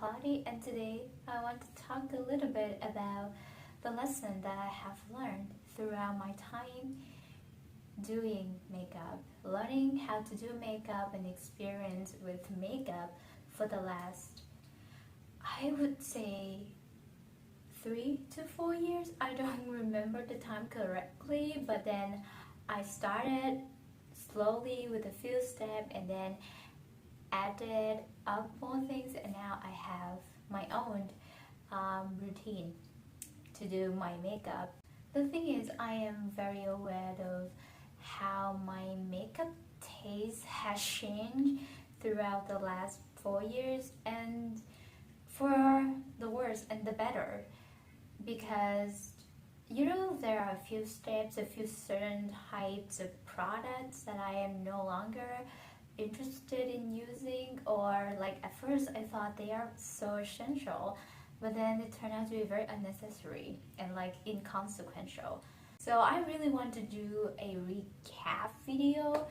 Cloudy, and today I want to talk a little bit about the lesson that I have learned throughout my time doing makeup, learning how to do makeup and experience with makeup for the last, I would say, 3 to 4 years. I don't remember the time correctly, but then I started slowly with a few steps and then added up more things, and now I have my own routine to do my makeup. The thing is, I am very aware of how my makeup taste has changed throughout the last 4 years, and for the worse and the better, because there are a few steps, a few certain types of products that I am no longer interested in using, or like at first I thought they are so essential, but then it turned out to be very unnecessary and like inconsequential. So I really want to do a recap video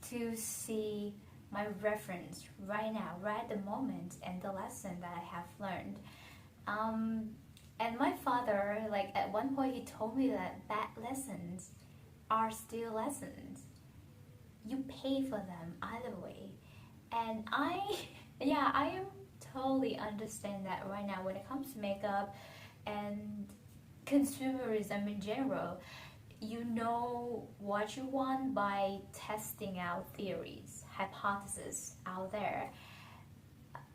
to see my reference right now, right at the moment, and the lesson that I have learned. And my father, like at one point he told me that bad lessons are still lessons. You pay for them either way. And I am totally understand that right now when it comes to makeup and consumerism in general. You know what you want by testing out theories, hypotheses out there.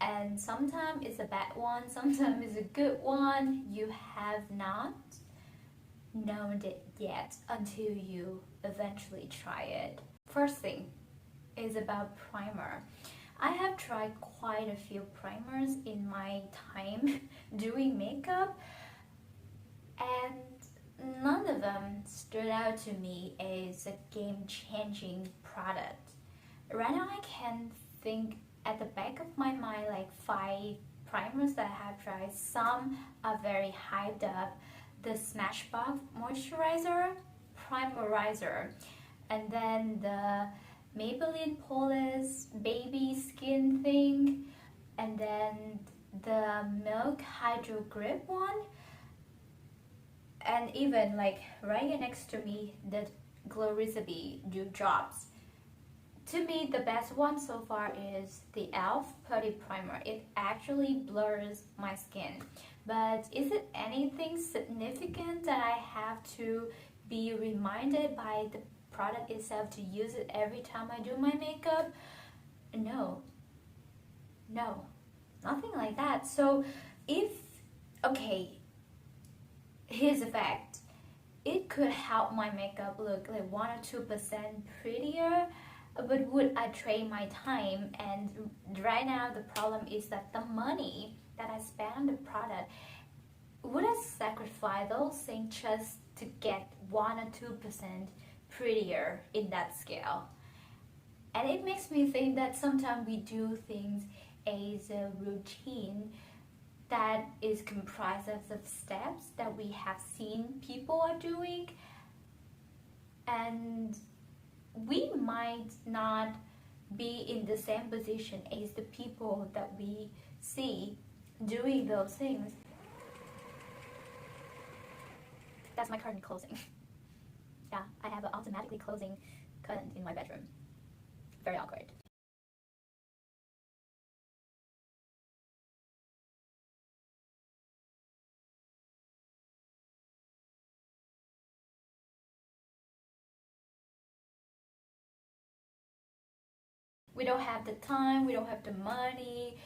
And sometimes it's a bad one, sometimes it's a good one. You have not known it yet until you eventually try it. First thing is about primer. I have tried quite a few primers in my time doing makeup, and none of them stood out to me as a game-changing product. Right now I can think at the back of my mind like 5 primers that I have tried. Some are very hyped up. The Smashbox moisturizer, primerizer, and then the Maybelline Polish baby skin thing, and then the Milk Hydro Grip one, and even like right here next to me, the Glow Recipe Dew Drops. To me, the best one so far is the e.l.f. Putty Primer. It actually blurs my skin. But is it anything significant that I have to be reminded by the product itself to use it every time I do my makeup? No, nothing like that. So here's the fact. It could help my makeup look like 1 or 2% prettier, but would I trade my time? And right now the problem is that the money that I spend on the product, would I sacrifice those things just to get 1 or 2% prettier in that scale? And it makes me think that sometimes we do things as a routine that is comprised of the steps that we have seen people are doing, and we might not be in the same position as the people that we see doing those things. That's my curtain closing. Yeah, I have an automatically closing curtain in my bedroom. Very awkward. We don't have the time, we don't have the money,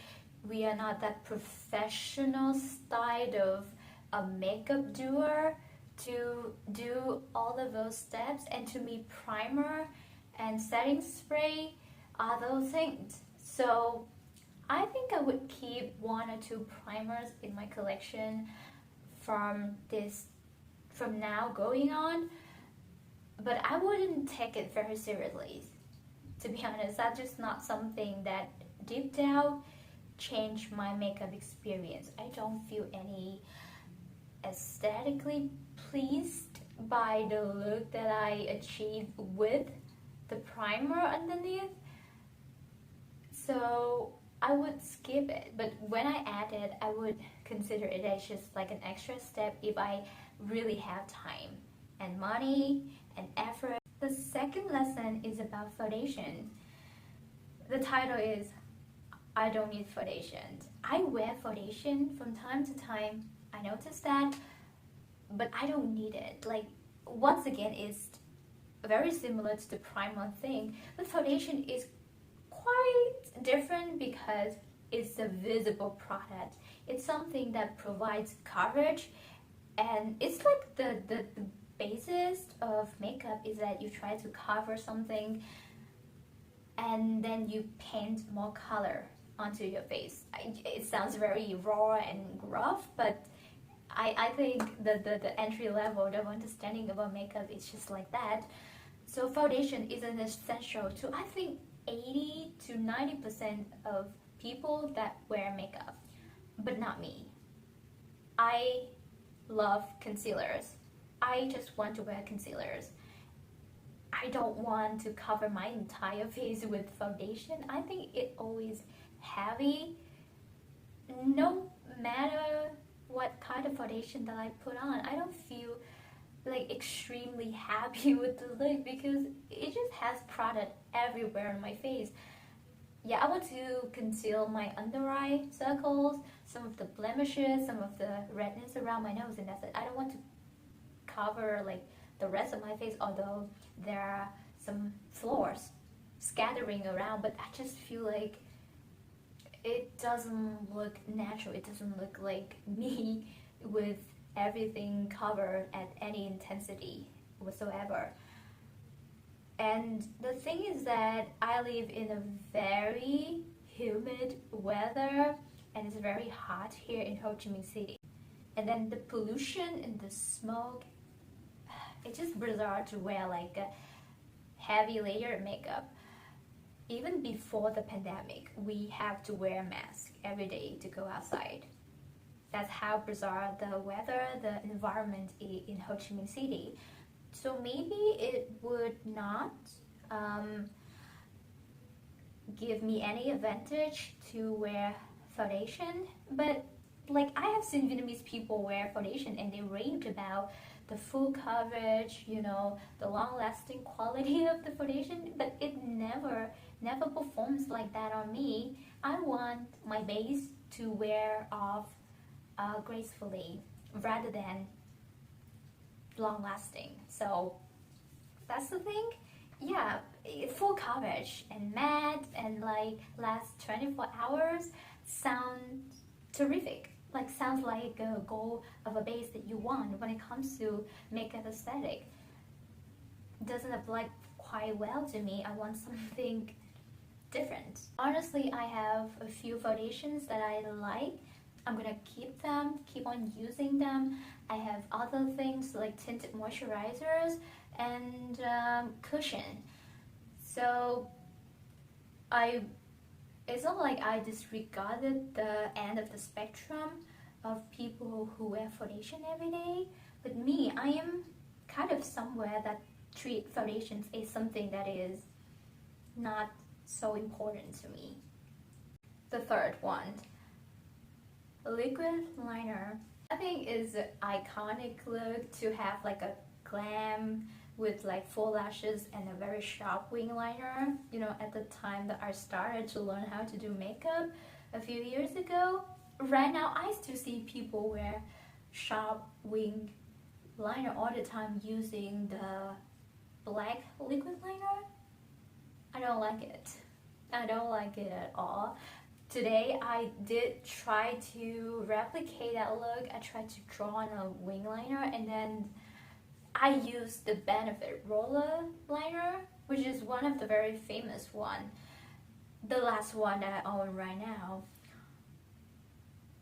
we are not that professional style of a makeup doer to do all of those steps. And to me, primer and setting spray are those things. So I think I would keep 1 or 2 primers in my collection from now going on, but I wouldn't take it very seriously. To be honest, that's just not something that deep down changed my makeup experience. I don't feel any aesthetically pleased by the look that I achieved with the primer underneath. So I would skip it, but when I add it, I would consider it as just like an extra step if I really have time and money and effort. The second lesson is about foundation. The title is I don't need foundation. I wear foundation from time to time. I notice that, but I don't need it. Like, once again, it's very similar to the primer thing, but foundation is quite different because it's a visible product. It's something that provides coverage, and it's like the basis of makeup is that you try to cover something and then you paint more color onto your face. It sounds very raw and rough, but I think the entry level of understanding about makeup is just like that. So foundation is an essential to, I think, 80 to 90% of people that wear makeup, but not me. I love concealers. I just want to wear concealers. I don't want to cover my entire face with foundation. I think it always heavy. No matter what kind of foundation that I put on, I don't feel like extremely happy with the look because it just has product everywhere on my face. Yeah, I want to conceal my under eye circles, some of the blemishes, some of the redness around my nose, and that's it. I don't want to cover like the rest of my face, although there are some flaws scattering around, but I just feel like it doesn't look natural. It doesn't look like me with everything covered at any intensity whatsoever. And the thing is that I live in a very humid weather, and it's very hot here in Ho Chi Minh City. And then the pollution and the smoke, it's just bizarre to wear like a heavy layer makeup. Even before the pandemic, we have to wear a mask every day to go outside. That's how bizarre the weather, the environment in Ho Chi Minh City. So maybe it would not give me any advantage to wear foundation, but like I have seen Vietnamese people wear foundation and they raved about the full coverage, you know, the long-lasting quality of the foundation, but it never performs like that on me. I want my base to wear off gracefully rather than long-lasting. So that's the thing. Yeah, full coverage and matte and like last 24 hours sounds terrific. Like sounds like a goal of a base that you want when it comes to makeup aesthetic. Doesn't apply quite well to me. I want something different. Honestly, I have a few foundations that I like. I'm gonna keep them, keep on using them. I have other things like tinted moisturizers and cushion. So it's not like I disregarded the end of the spectrum of people who wear foundation every day. But me, I am kind of somewhere that treat foundations as something that is not so important to me. The third one, liquid liner. I think is an iconic look to have like a glam with like full lashes and a very sharp wing liner. You know, at the time that I started to learn how to do makeup a few years ago. Right now, I still see people wear sharp wing liner all the time using the black liquid liner. I don't like it. I don't like it at all. Today I did try to replicate that look. I tried to draw on a wing liner and then I used the Benefit Roller liner, which is one of the very famous one. The last one that I own right now.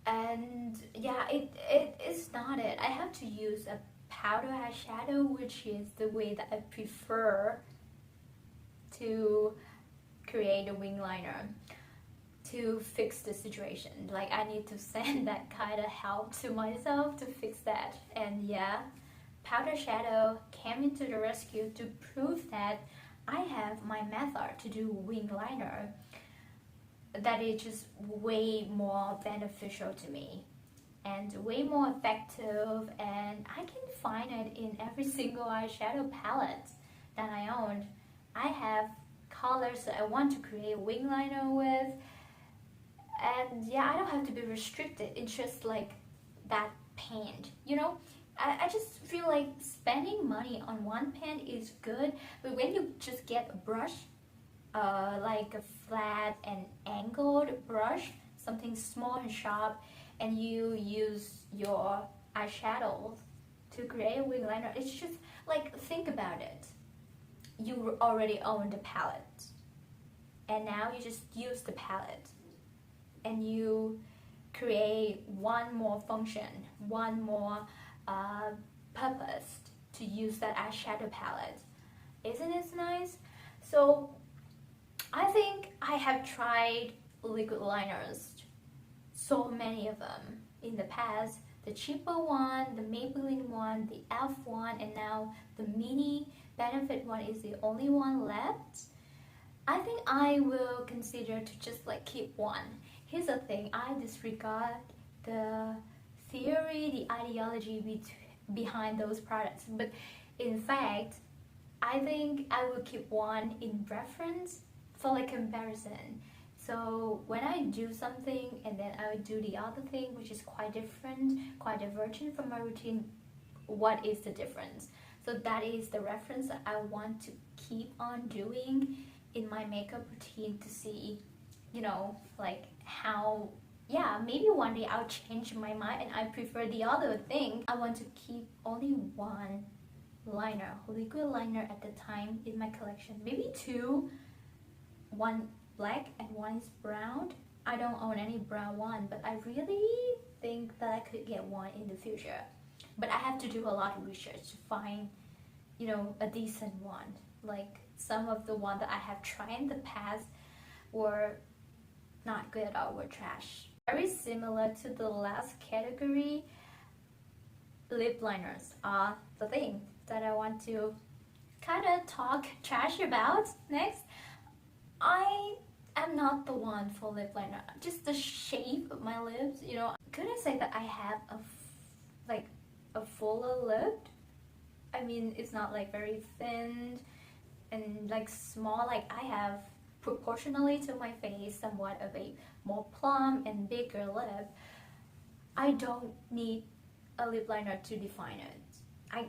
And yeah, it is not it. I have to use a powder eyeshadow, which is the way that I prefer to create a wing liner to fix the situation. Like I need to send that kind of help to myself to fix that. And yeah, powder shadow came into the rescue to prove that I have my method to do wing liner. that is just way more beneficial to me and way more effective, and I can find it in every single eyeshadow palette that I own. I have colors that I want to create wing liner with, and yeah, I don't have to be restricted. It's just like that paint, you know. I just feel like spending money on one paint is good, but when you just get a brush, like a flat and angled brush, something small and sharp, and you use your eyeshadow to create a wing liner, it's just like, think about it. You already own the palette, and now you just use the palette, and you create one more function, one more purpose to use that eyeshadow palette. Isn't it nice? So I think I have tried liquid liners, so many of them in the past. The cheaper one, the Maybelline one, the e.l.f. one, and now the mini benefit one is the only one left. I think I will consider to just like keep one. Here's the thing, I disregard the theory, the ideology behind those products, but in fact, I think I will keep one in reference for like comparison. So when I do something and then I would do the other thing, which is quite different, quite divergent from my routine, what is the difference? So that is the reference that I want to keep on doing in my makeup routine to see, you know, like how, yeah, maybe one day I'll change my mind and I prefer the other thing. I want to keep only one liner, liquid liner at the time in my collection, maybe two, one black and one is brown. I don't own any brown one, but I really think that I could get one in the future, but I have to do a lot of research to find, you know, a decent one. Like some of the ones that I have tried in the past were not good or were trash. Very similar to the last category, lip liners are the thing that I want to kind of talk trash about next. I am not the one for lip liner. Just the shape of my lips, you know. Could I say that I have like a fuller lip? I mean, it's not like very thin and like small. Like I have, proportionally to my face, somewhat of a more plump and bigger lip. I don't need a lip liner to define it.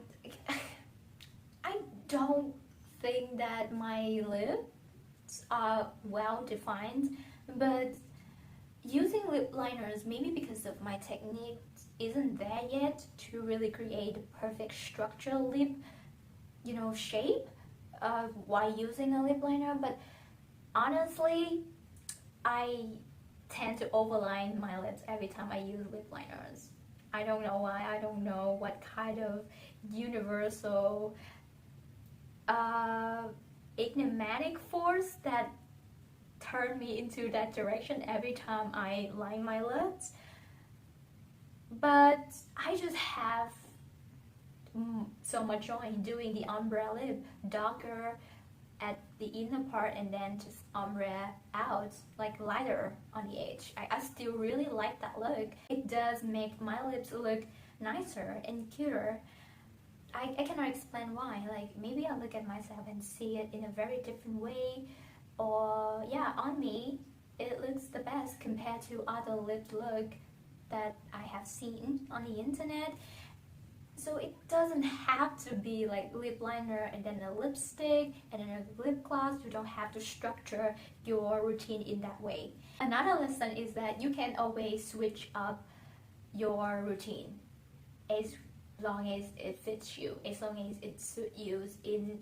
I don't think that my lips are well defined, but using lip liners, maybe because of my technique isn't there yet to really create the perfect structural lip, you know, shape while using a lip liner. But honestly, I tend to overline my lips every time I use lip liners. I don't know why. I don't know what kind of universal enigmatic force that turned me into that direction every time I line my lips. But I just have so much joy in doing the ombre lip, darker at the inner part and then just ombre out, like lighter on the edge. I still really like that look. It does make my lips look nicer and cuter. I cannot explain why. Like maybe I look at myself and see it in a very different way, or yeah, on me it looks the best compared to other lip look that I have seen on the internet. So it doesn't have to be like lip liner and then a lipstick and then a lip gloss. You don't have to structure your routine in that way. Another lesson is that you can always switch up your routine as long as it fits you, as long as it suits you in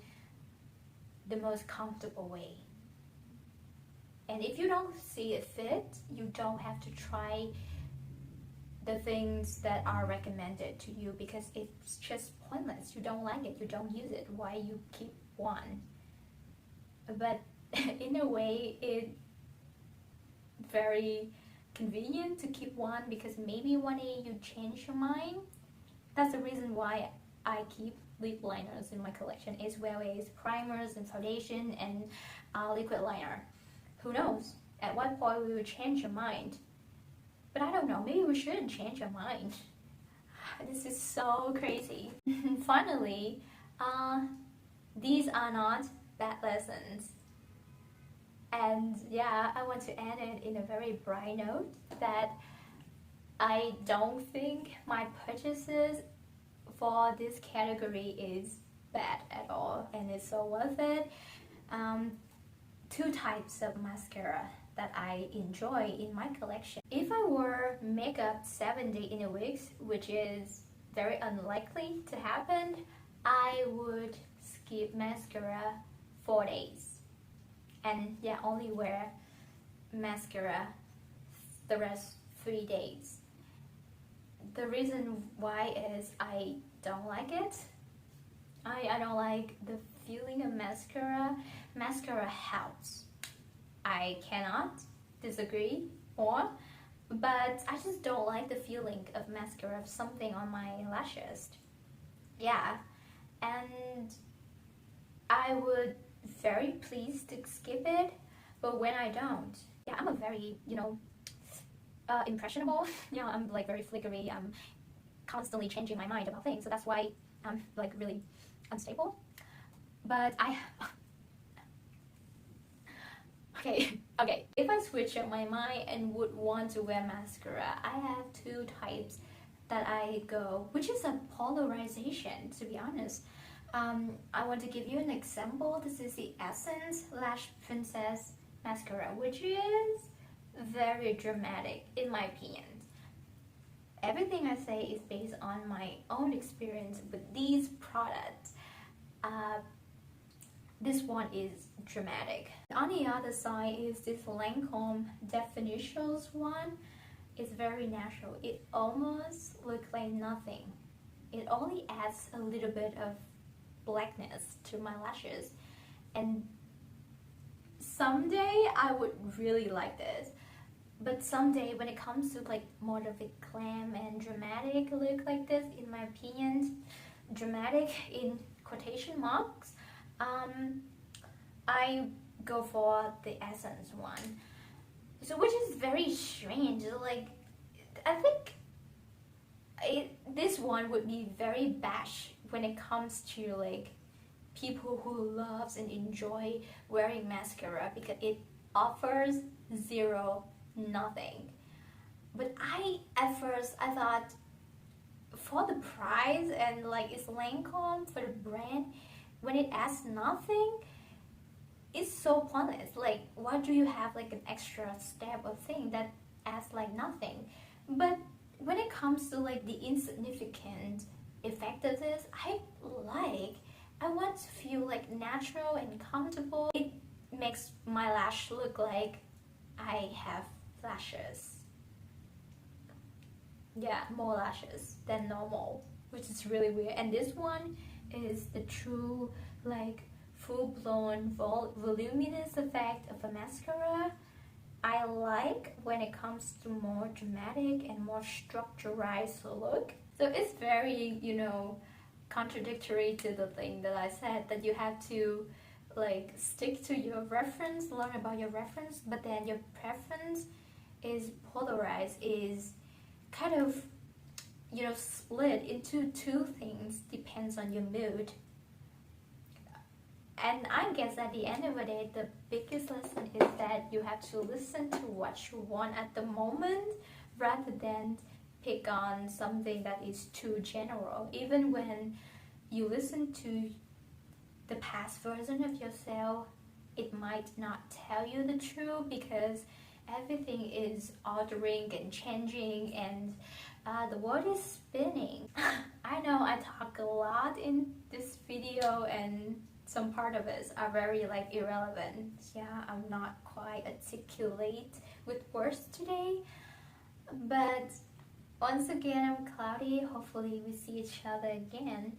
the most comfortable way. And if you don't see it fit, you don't have to try the things that are recommended to you because it's just pointless. You don't like it, you don't use it. Why you keep one? But in a way, it's very convenient to keep one because maybe one day you change your mind. That's the reason why I keep lip liners in my collection, as well as primers and foundation and liquid liner. Who knows? At what point we would change our mind. But I don't know, maybe we shouldn't change our mind. This is so crazy. Finally, these are not bad lessons. And yeah, I want to end it in a very bright note that I don't think my purchases for this category is bad at all, and it's so worth it. Two types of mascara that I enjoy in my collection. If I wore makeup 7 days in a week, which is very unlikely to happen, I would skip mascara 4 days and yeah, only wear mascara the rest 3 days. The reason why is I don't like it. I don't like the feeling of mascara. Mascara helps. I cannot disagree more, but I just don't like the feeling of mascara, of something on my lashes. Yeah, and I would very pleased to skip it, but when I don't, yeah, I'm a very, impressionable. I'm like very flickery. I'm constantly changing my mind about things, so that's why I'm like really unstable. But okay. If I switch up my mind and would want to wear mascara, I have two types that I go, which is a polarization, to be honest. I want to give you an example. This is the Essence Lash Princess mascara, which is very dramatic in my opinion. Everything I say is based on my own experience with these products. This one is dramatic. On the other side is this Lancome Definitions one. It's very natural. It almost looks like nothing. It only adds a little bit of blackness to my lashes, and someday I would really like this, but someday when it comes to like more of a glam and dramatic look like this, in my opinion, dramatic in quotation marks, I go for the Essence one. So which is very strange. Like I think this one would be very bash when it comes to like people who loves and enjoy wearing mascara, because it offers nothing. But at first I thought, for the price and like it's Lancome, for the brand, when it adds nothing, it's so pointless. Like why do you have like an extra step or thing that adds like nothing? But when it comes to like the insignificant effect of this, I want to feel like natural and comfortable. It makes my lash look like I have lashes. Yeah, more lashes than normal, which is really weird. And this one is the true like full-blown voluminous effect of a mascara. I like when it comes to more dramatic and more structurized look. So it's very, contradictory to the thing that I said, that you have to like stick to your reference, learn about your reference, but then your preference is polarized, is kind of, split into two things, depends on your mood. And I guess at the end of the day, the biggest lesson is that you have to listen to what you want at the moment, rather than pick on something that is too general. Even when you listen to the past version of yourself, it might not tell you the truth, because everything is altering and changing, and the world is spinning. I know I talk a lot in this video, and some part of it are very like irrelevant. Yeah, I'm not quite articulate with words today, but once again, I'm Cloudy. Hopefully we see each other again.